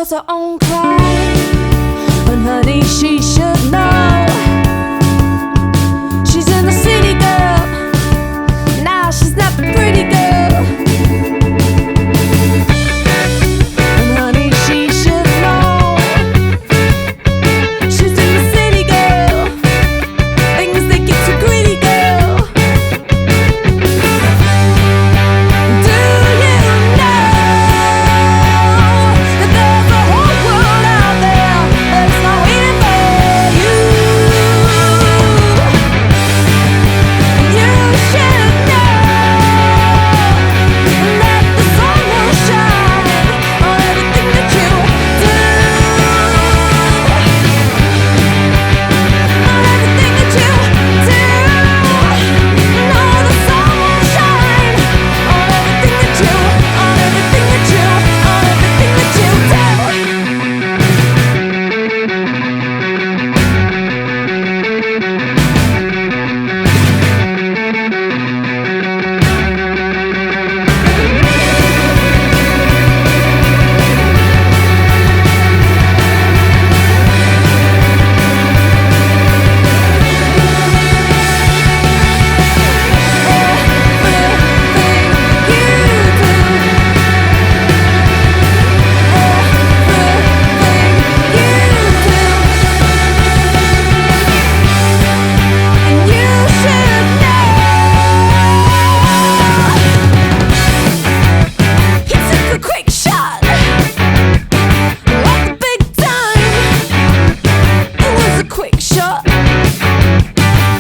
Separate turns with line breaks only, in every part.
was her own crime. And honey, she should know. She's in the city, girl. Now she's not the pretty girl. And honey, she should know. She's in the city, girl. Things they get too greedy, girl. Do you know that there's a whole world out there that's not waiting for you? You should know that the sun will shine on everything that you do, on everything that you do. No, the sun will shine on everything that you, on everything that you, on everything that you do.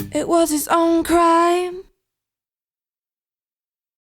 It was his own crime.